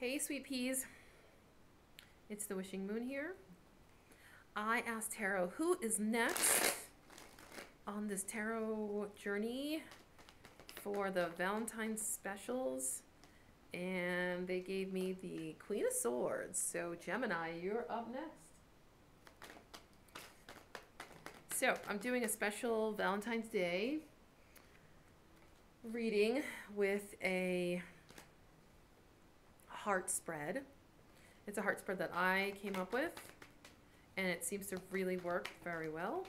Hey, sweet peas. It's the Wishing Moon here. I asked Tarot who is next on this tarot journey for the Valentine's specials, and they gave me the Queen of Swords. So Gemini, you're up next. So I'm doing a special Valentine's Day reading with a heart spread. It's a heart spread that I came up with, and it seems to really work very well.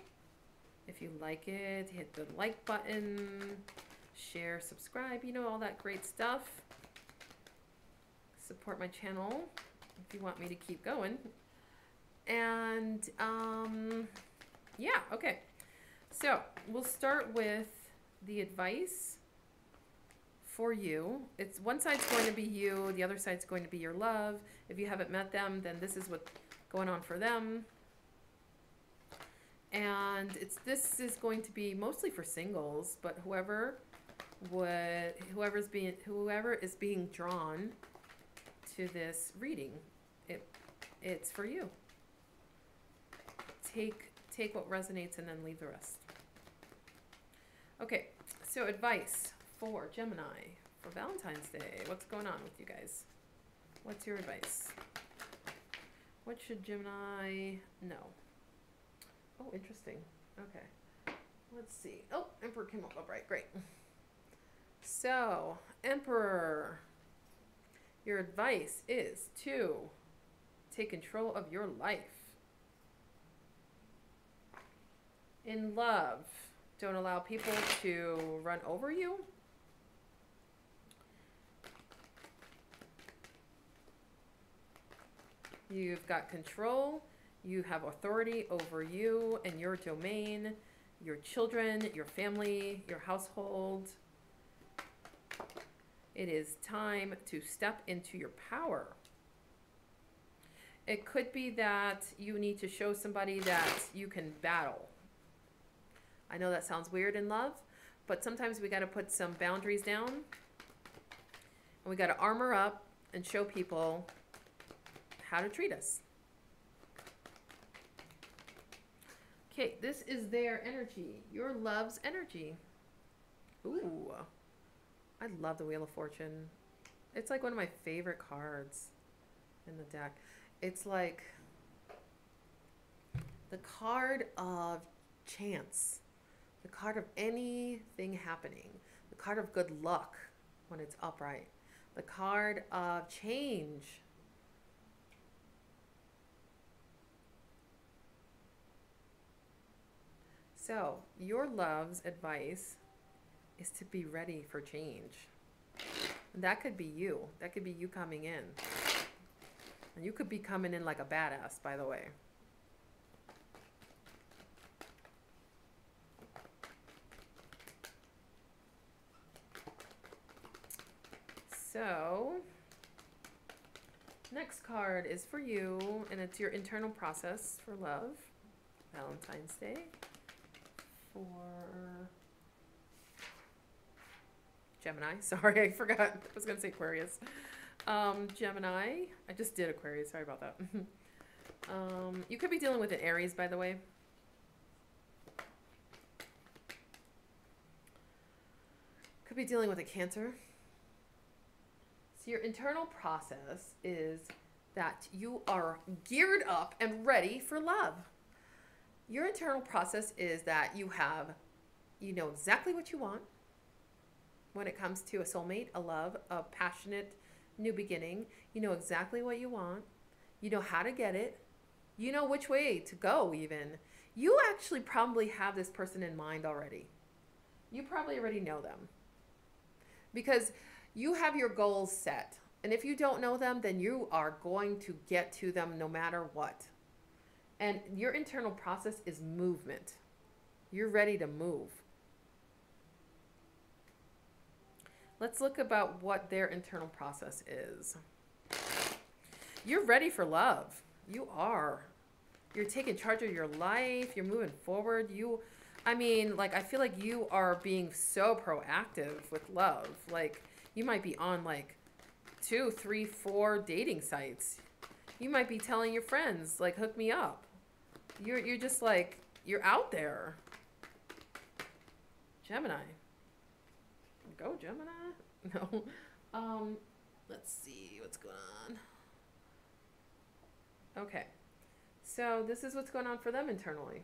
If you like it, hit the like button, share, subscribe, you know, all that great stuff. Support my channel if you want me to keep going. And yeah, okay. So we'll start with the advice for you. It's one side's going to be you, the other side's going to be your love. If you haven't met them, then this is what's going on for them. And this is going to be mostly for singles, but whoever is being drawn to this reading, it's for you. Take what resonates and then leave the rest. Okay, so advice for Gemini for Valentine's Day. What's going on with you guys? What's your advice? What should Gemini know? Oh, interesting. Okay. Let's see. Oh, Emperor came up upright. Great. So, Emperor, your advice is to take control of your life. In love, don't allow people to run over you. You've got control. You have authority over you and your domain, your children, your family, your household. It is time to step into your power. It could be that you need to show somebody that you can battle. I know that sounds weird in love, but sometimes we got to put some boundaries down, and we got to armor up and show people how to treat us. Okay, this is their energy, your love's energy. Ooh, I love the Wheel of Fortune. It's like one of my favorite cards in the deck. It's like the card of chance, the card of anything happening, the card of good luck when it's upright, the card of change. So, your love's advice is to be ready for change. And that could be you. That could be you coming in. And you could be coming in like a badass, by the way. So, next card is for you, and it's your internal process for love. Valentine's Day. For Gemini. Sorry, I forgot. I was going to say Aquarius. Gemini. I just did Aquarius. Sorry about that. You could be dealing with an Aries, by the way. Could be dealing with a Cancer. So your internal process is that you are geared up and ready for love. Your internal process is that you know exactly what you want when it comes to a soulmate, a love, a passionate new beginning. You know exactly what you want. You know how to get it. You know which way to go even. You actually probably have this person in mind already. You probably already know them because you have your goals set. And if you don't know them, then you are going to get to them no matter what. And your internal process is movement. You're ready to move. Let's look about what their internal process is. You're ready for love. You are. You're taking charge of your life. You're moving forward. I feel like you are being so proactive with love. Like, you might be on like 2, 3, 4 dating sites. You might be telling your friends, like, hook me up. You're just like, you're out there. Gemini. Go Gemini. No. Let's see what's going on. Okay. So this is what's going on for them internally.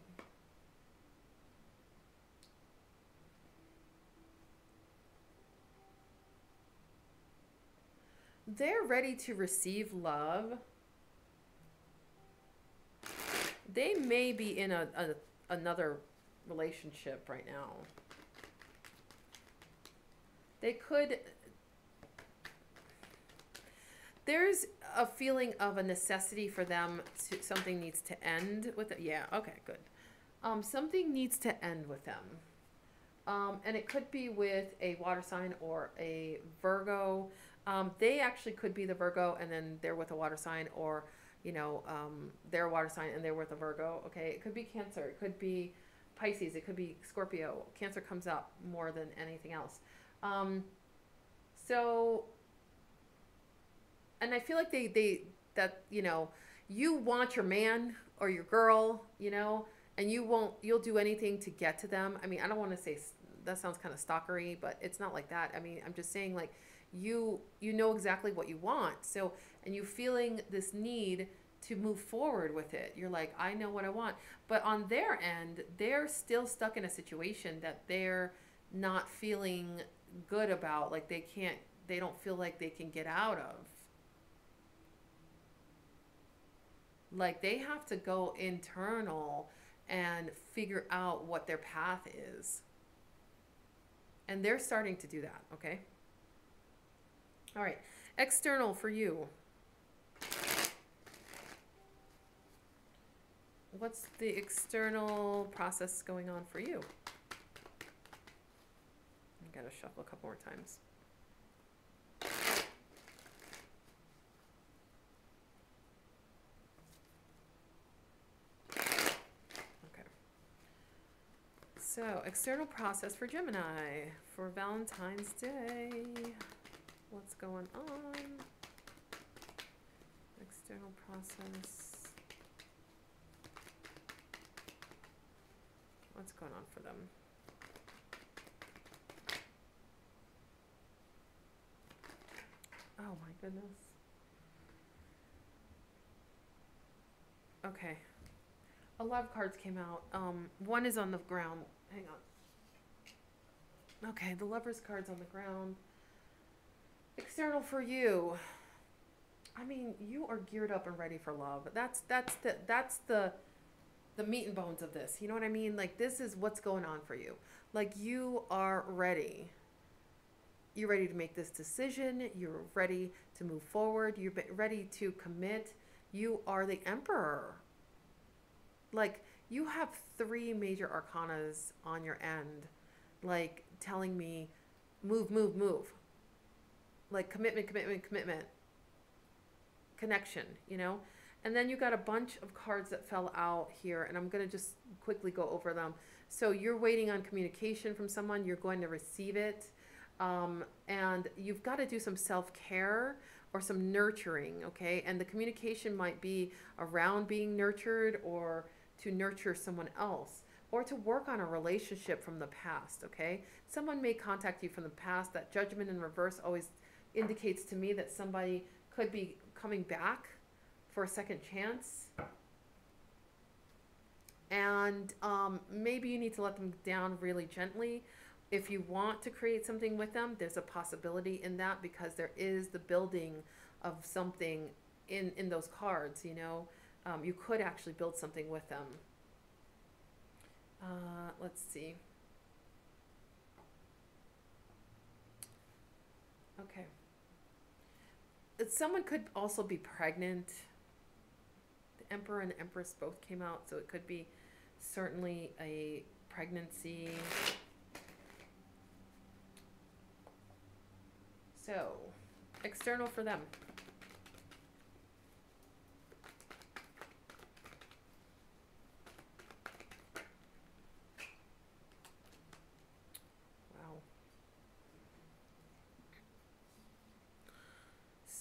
They're ready to receive love. They may be in another relationship right now. They could... There's a feeling of a necessity for them to... Something needs to end with it. Yeah, okay, good. Something needs to end with them. And it could be with a water sign or a Virgo. They actually could be the Virgo and then they're with a water sign, or, you know, they're a water sign and they're with a Virgo. Okay, it could be Cancer. It could be Pisces. It could be Scorpio. Cancer comes up more than anything else. So, and I feel like that, you know, you want your man or your girl, you know, and you'll do anything to get to them. I mean, I don't want to say, that sounds kind of stalkery, but it's not like that. I mean, I'm just saying, like, you know exactly what you want. So, and you feeling this need to move forward with it. You're like, I know what I want. But on their end, they're still stuck in a situation that they're not feeling good about. Like they don't feel like they can get out of. Like they have to go internal and figure out what their path is. And they're starting to do that, okay? All right, external for you. What's the external process going on for you? I gotta shuffle a couple more times. Okay. So, external process for Gemini for Valentine's Day. What's going on? External process. What's going on for them? Oh my goodness. Okay. A lot of cards came out. One is on the ground. Hang on. Okay, the Lover's card's on the ground. External for you. I mean, you are geared up and ready for love. That's the meat and bones of this. You know what I mean? Like, this is what's going on for you. Like, you are ready. You're ready to make this decision. You're ready to move forward. You're ready to commit. You are the Emperor. Like, you have 3 major arcanas on your end, like, telling me, move, move, move. Like, commitment, commitment, commitment. Connection, you know? And then you got a bunch of cards that fell out here, and I'm going to just quickly go over them. So you're waiting on communication from someone. You're going to receive it. And you've got to do some self-care or some nurturing, okay? And the communication might be around being nurtured, or to nurture someone else, or to work on a relationship from the past, okay? Someone may contact you from the past. That Judgment in reverse always indicates to me that somebody could be coming back for a second chance. And maybe you need to let them down really gently. If you want to create something with them, there's a possibility in that, because there is the building of something in those cards, you know. You could actually build something with them. Let's see. Okay. Someone could also be pregnant. The Emperor and the Empress both came out, so it could be certainly a pregnancy. So, external for them. Wow.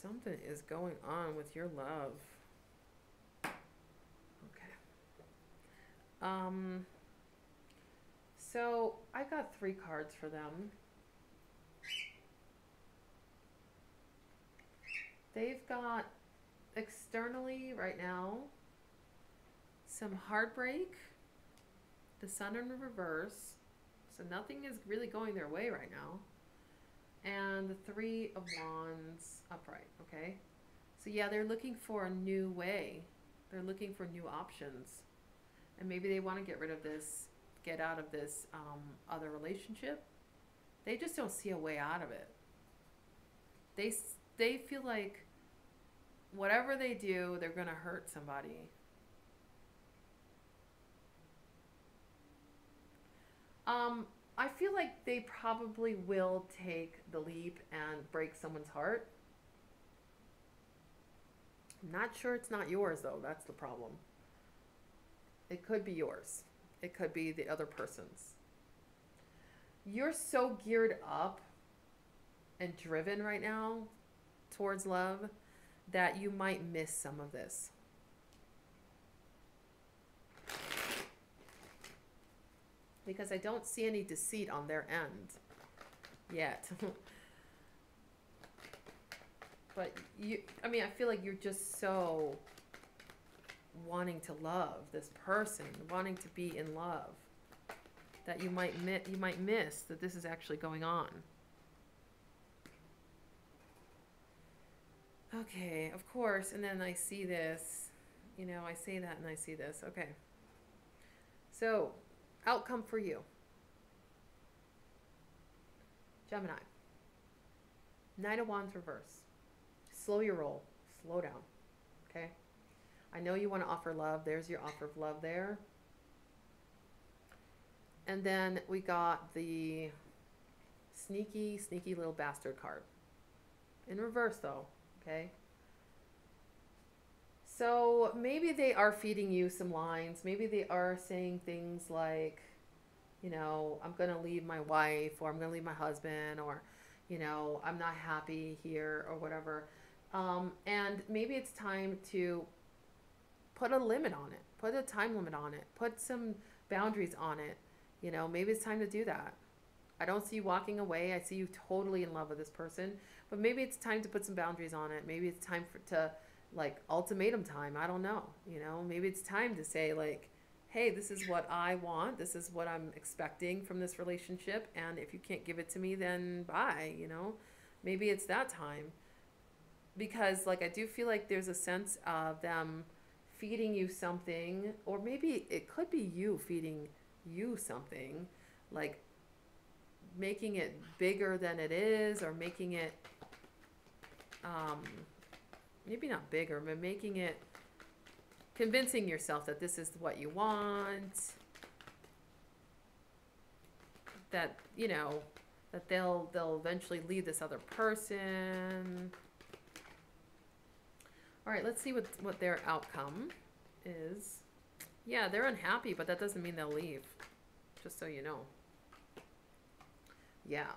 something is going on with your love. Okay. So I got 3 cards for them. They've got externally right now some heartbreak, the Sun in reverse, so nothing is really going their way right now, and the 3 of Wands upright. Okay, so yeah, they're looking for a new way, they're looking for new options, and maybe they want to get rid of this, get out of this other relationship. They just don't see a way out of it. They feel like whatever they do, they're going to hurt somebody. I feel like they probably will take the leap and break someone's heart. I'm not sure it's not yours, though. That's the problem. It could be yours. It could be the other person's. You're so geared up and driven right now towards love that you might miss some of this. Because I don't see any deceit on their end yet. But I feel like you're just so wanting to love this person, wanting to be in love, that you might miss that this is actually going on. Okay, of course, and then I see this, I say that and I see this. Okay. So, outcome for you. Gemini. 9 of Wands reverse. Slow your roll. Slow down. Okay? I know you want to offer love. There's your offer of love there. And then we got the sneaky, sneaky little bastard card. In reverse, though. Okay? So maybe they are feeding you some lines. Maybe they are saying things like, I'm going to leave my wife, or I'm going to leave my husband, or, I'm not happy here, or whatever. And maybe it's time to put a limit on it. Put a time limit on it. Put some boundaries on it. Maybe it's time to do that. I don't see you walking away. I see you totally in love with this person. But maybe it's time to put some boundaries on it. Maybe it's time to ultimatum time. I don't know. Maybe it's time to say hey, this is what I want. This is what I'm expecting from this relationship. And if you can't give it to me, then bye, Maybe it's that time. Because I do feel like there's a sense of them feeding you something, or maybe it could be you feeding you something, making it bigger than it is, or making it maybe not bigger, but making it, convincing yourself that this is what you want, that that they'll eventually leave this other person. All right, let's see what their outcome is. Yeah, they're unhappy, but that doesn't mean they'll leave, just so you know. Yeah.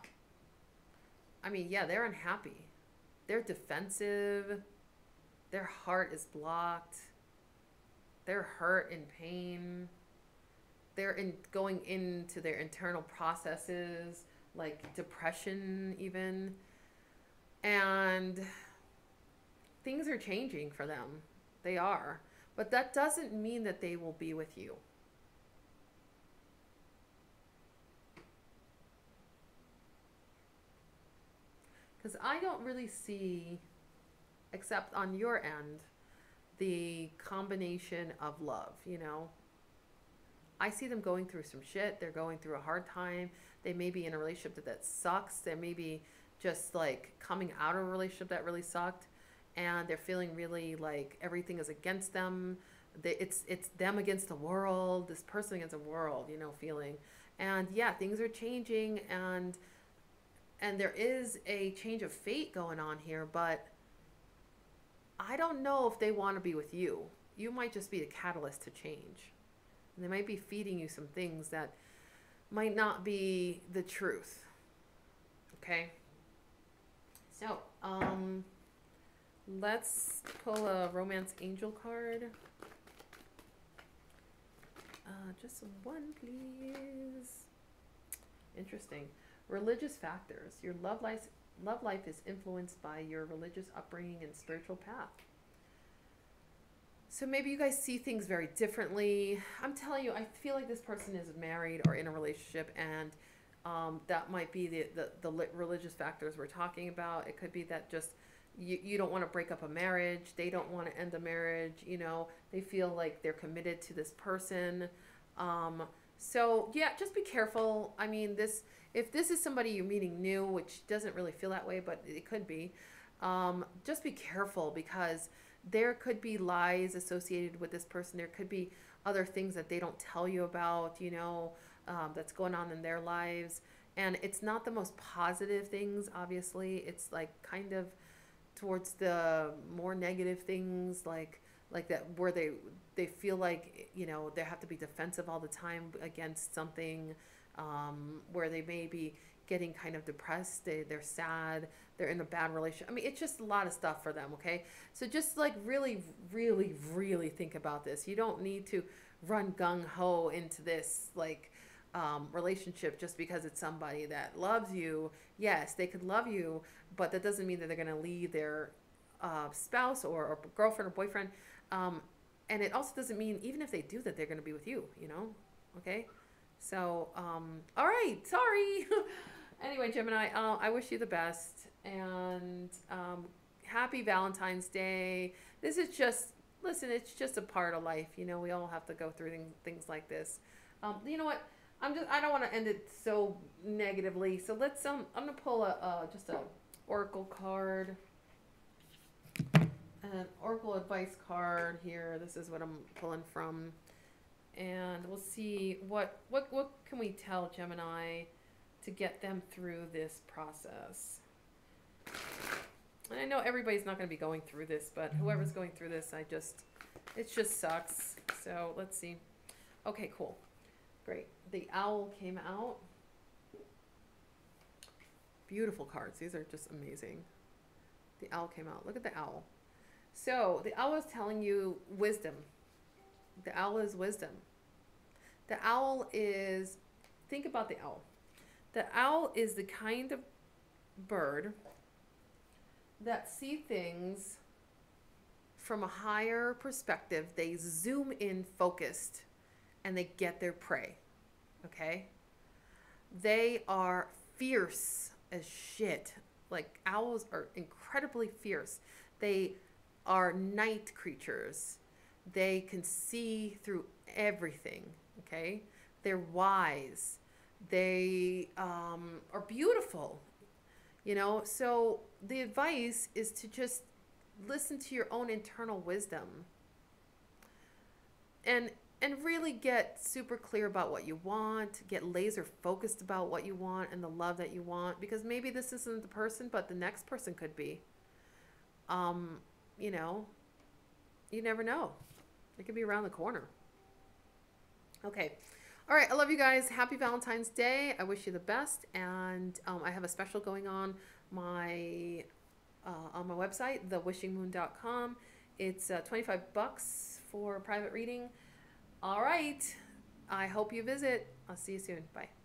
Yeah, they're unhappy. They're defensive. Their heart is blocked. They're hurt and pain. They're going into their internal processes, like depression even. And things are changing for them. They are. But that doesn't mean that they will be with you. Because I don't really see, except on your end, the combination of love, I see them going through some shit. They're going through a hard time. They may be in a relationship that sucks. They may be just coming out of a relationship that really sucked. And they're feeling really like everything is against them. It's them against the world, this person against the world, feeling. And yeah, things are changing, and there is a change of fate going on here, but I don't know if they want to be with you. You might just be a catalyst to change. And they might be feeding you some things that might not be the truth. Okay? So, Let's pull a romance angel card. Just one, please. Interesting. Religious factors. Your love life is influenced by your religious upbringing and spiritual path. So maybe you guys see things very differently. I'm telling you, I feel like this person is married or in a relationship, and that might be the religious factors we're talking about. It could be that just you don't want to break up a marriage. They don't want to end a marriage. You know, they feel like they're committed to this person. So yeah, just be careful. I mean, if this is somebody you're meeting new, which doesn't really feel that way, but it could be, just be careful, because there could be lies associated with this person. There could be other things that they don't tell you about, you know, that's going on in their lives. And it's not the most positive things, obviously. It's like kind of towards the more negative things, like that, where they feel like, you know, they have to be defensive all the time against something, where they may be getting kind of depressed, they're sad, they're in a bad relationship. I mean, it's just a lot of stuff for them, okay? So just like really, really, really think about this. You don't need to run gung-ho into this like relationship just because it's somebody that loves you. Yes, they could love you, but that doesn't mean that they're going to leave their spouse or girlfriend or boyfriend. And it also doesn't mean, even if they do, that they're going to be with you, you know? Okay? So, all right, sorry. Anyway, Gemini, I wish you the best, and happy Valentine's Day. This is just, listen, it's just a part of life. You know, we all have to go through things like this. You know what? I don't want to end it so negatively. So let's, I'm going to pull just a oracle card. An oracle advice card here. This is what I'm pulling from. And we'll see what can we tell Gemini to get them through this process. And I know everybody's not going to be going through this, but whoever's going through this, it just sucks. So let's see. Okay, cool. Great. The owl came out. Beautiful cards. These are just amazing. The owl came out. Look at the owl. So the owl is telling you wisdom. The owl is wisdom. The owl is, think about the owl. The owl is the kind of bird that see things from a higher perspective. They zoom in focused and they get their prey. Okay? They are fierce as shit. Like, owls are incredibly fierce. They are night creatures. They can see through everything, okay? They're wise. They are beautiful, you know? So the advice is to just listen to your own internal wisdom and really get super clear about what you want, get laser focused about what you want and the love that you want, because maybe this isn't the person, but the next person could be. You know, you never know. It could be around the corner. Okay. All right. I love you guys. Happy Valentine's Day. I wish you the best. And I have a special going on my website, thewishingmoon.com. It's $25 for a private reading. All right. I hope you visit. I'll see you soon. Bye.